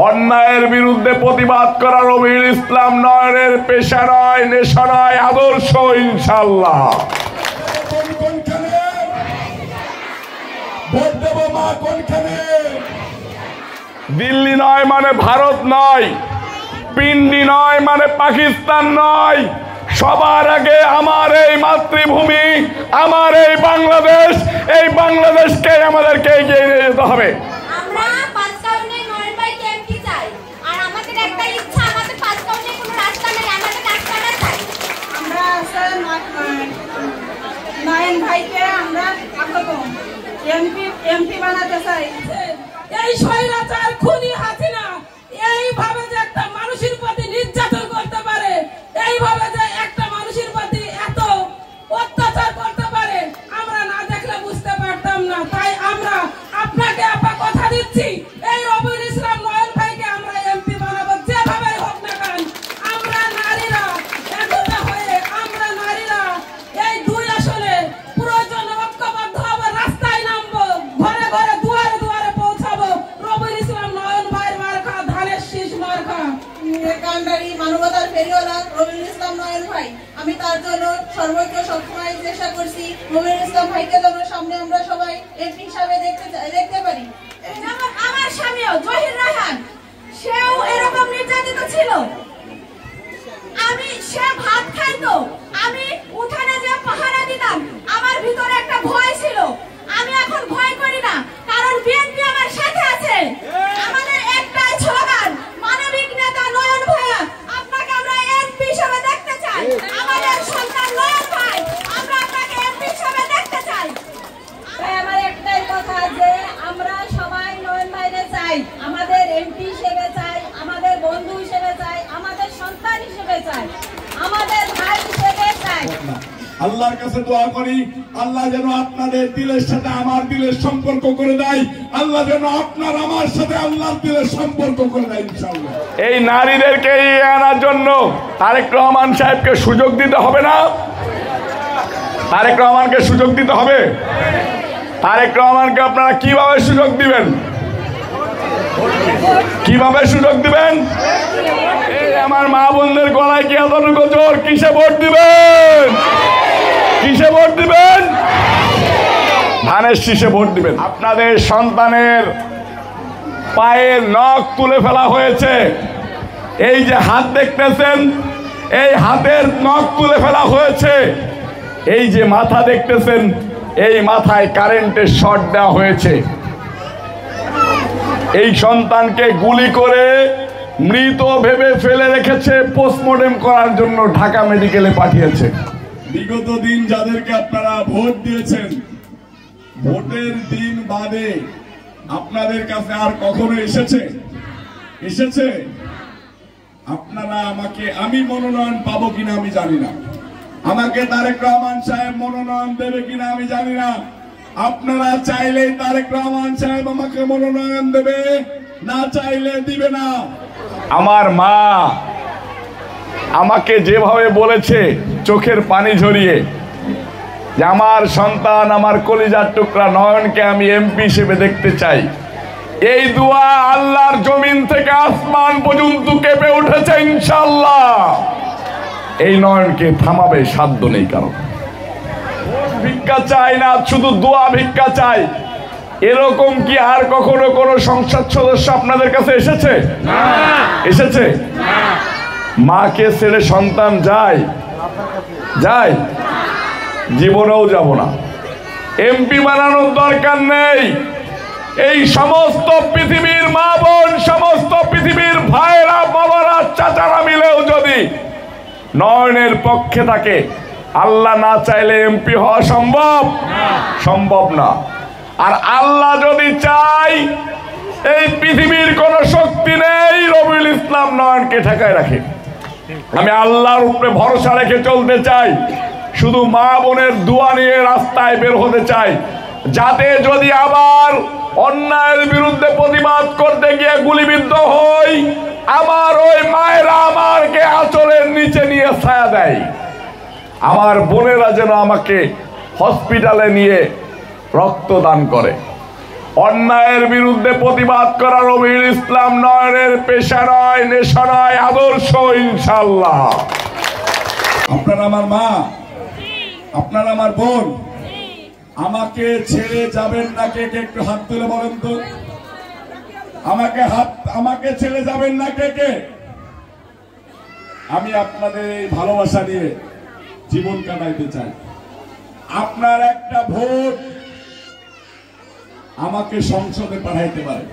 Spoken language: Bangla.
অন্যায়ের বিরুদ্ধে প্রতিবাদ করা রবিউল ইসলাম নয়নের পেশা নয়, নেশা নয়, আদর্শ ইনশাআল্লাহ। দিল্লি নয় মানে ভারত নয়, পিন্ডি নয় মানে পাকিস্তান নয়, সবার আগে আমার এই মাতৃভূমি, আমার এই বাংলাদেশ, এই বাংলাদেশকে আমাদেরকে এগিয়ে নিয়ে যেতে হবে। নয়ন ভাইকে আমরা এমপি বানাতে চাই। এই স্বৈরাচার খুনি হাসিনা এইভাবে যে একটা মানুষের প্রতি নির্যাতন করতে পারে, এইভাবে যে একটা মানুষের প্রতি এত অত্যাচার করতে পারে, আমরা না দেখলে বুঝতে পারতাম না। তাই আমরা আপনাকে আপা কথা দিচ্ছি, এই রবিউল ইসলাম নয়ন ভাইকে আমরা এমপি বানাবো, যেভাবে হোক না কেন। আমরা নারীরা একতা হয়ে, আমরা নারীরা এই দুই আসনে প্রয়োজন ঐক্যবদ্ধ হবো, রাস্তায় নামবো, ঘরে ঘরে দুয়ারে দুয়ারে পৌঁছাবো। রবিউল ইসলাম নয়ন ভাইয়ের মার্কা ধানের শীষ মার্কা। কান্ডারি মানবতার ফেরিওয়ালা রবিউল ইসলাম নয়ন ভাই, আমি তার জন্য সর্বোচ্চ সবসময় চেষ্টা করছি রবিউল ইসলাম ভাইকে যেন সামনে আমরা সবাই এমপি হিসাবে দেখতে পারি। যেমন আমার স্বামীও জহির রায়হান, সেও এরকম নির্যাতিত ছিল। সে ভাত খাইতো, আমি উঠানে যে পাহারা দিতাম, আমার ভিতরে একটা ভয় ছিল। আমি এখন ভয় করি না, কারণ বিএনপি আমার সাথে আছে। আমাদের একটাই স্লোগান, মানবিক নেতা নয়ন ভাইয়া, আপনাকে আমরা এমপি হিসেবে দেখতে চাই। আমাদের সন্তান নয়ন ভাই, আমরা আপনাকে এমপি হিসেবে দেখতে চাই। তাই আমার একটাই কথা যে আমরা সবাই নয়ন ভাইকে চাই, আমাদের এমপি হিসেবে চাই, আমাদের বন্ধু হিসেবে চাই, আমাদের সন্তান হিসেবে চাই, আমাদের ভাই হিসেবে চাই। আল্লাহর কাছে দোয়া করি, আল্লাহ যেন আপনাদের দিলের সাথে আমার দিলের সম্পর্ক করে দেয়, আল্লাহ যেন আপনার আমার সাথে আল্লাহর দিলের সম্পর্ক করে দেয় ইনশাআল্লাহ। এই নারীদেরকে আনার জন্য তারেক রহমান সাহেবকে সুযোগ দিতে হবে না? তারেক রহমানকে সুযোগ দিতে হবে। তারেক রহমানকে আপনারা কিভাবে সুযোগ দিবেন? কিভাবে সুযোগ দিবেন? আমার মা বোনদের গলায় কি এতটুকু জোর? কিসে ভোট দিবেন? কিসে ভোট দিবেন? ধানের শীষে ভোট দিবেন। আপনাদের সন্তানের পায়ের নখ তুলে ফেলা হয়েছে। এই যে হাত দেখতেছেন, এই হাতের নখ তুলে ফেলা হয়েছে। এই যে মাথা দেখতেছেন, এই মাথায় কারেন্টের শর্ট দেওয়া হয়েছে। এই সন্তানকে গুলি করে মৃত ভেবে ফেলে রেখেছে, পোস্টমর্টেম করার জন্য ঢাকা মেডিকেলে পাঠিয়েছে। বিগত দিন যাদেরকে আপনারা ভোট দিয়েছেন, ভোটের দিন বাদে আপনাদের কাছে আর কখনো এসেছে আপনারা আমাকে, আমি মনোনয়ন পাবো কিনা আমি জানি না, আমাকে তারেক রহমান সাহেব মনোনয়ন দেবে কিনা আমি জানি না। আপনারা চাইলেই তারেক রহমান সাহেব আমাকে মনোনয়ন দেবে, না চাইলে দিবে না। আমার মা আমাকে যেভাবে বলেছে চোখের পানি ঝরিয়ে যে আমার সন্তান, আমার কলিজার টুকরা নয়নকে আমি এমপি হিসেবে দেখতে চাই, এই দোয়া আল্লাহর জমিন থেকে আসমান পর্যন্ত কেঁপে উঠেছে ইনশাআল্লাহ। এই নয়নকে থামাবে সাধ্য নেই কারণ। ভিক্ষা চাই না, শুধু দোয়া ভিক্ষা চাই। এরকম কি আর কখনো কোন সংসদ সদস্য আপনাদের কাছে এসেছে? এসেছে? মাকে ছেড়ে সন্তান যায়? জীবনেও যাব না। এমপি বানানোর দরকার নেই। এই সমস্ত পৃথিবীর মা বোন, সমস্ত পৃথিবীর ভাইরা, বাবারা, চাচারা মিলেও যদি নয়নের পক্ষে থাকে, আল্লাহ না চাইলে এমপি হওয়া সম্ভব না। আর আল্লাহ যদি চাই, এই পৃথিবীর কোন শক্তি নেই রবিউল ইসলাম নয়নকে ঠেকায় রাখে। আমি আল্লাহর উপরে ভরসা রেখে চলতে চাই, শুধু মা বোনের দোয়া নিয়ে রাস্তায় বের হতে চাই, যাতে যদি আবার অন্যায়ের বিরুদ্ধে প্রতিবাদ করতে গিয়ে গুলিবিদ্ধ হই, আমার ওই মায়েরা আমাকে আঁচলের নিচে নিয়ে ছায়া দেয়, আমার বোনেরা যেন আমাকে হসপিটালে নিয়ে রক্তদান করে। অন্যায়ের বিরুদ্ধে প্রতিবাদ করা রবিউল ইসলাম নয়নের পেশা নয়, নেশা নয়, আদর্শ ইনশাআল্লাহ। আপনারা আমার মা, আপনারা আমার বোন, আমাকে ছেড়ে যাবেন না কে কে? একটু হাত তুলে বলেন তো। আমাকে ছেড়ে যাবেন না কে কে? আমি আপনাদের এই ভালোবাসা নিয়ে জীবন কাটাইতে চাই। আপনার একটা ভোট আমাকে সংসদে পাঠাইতে পারে।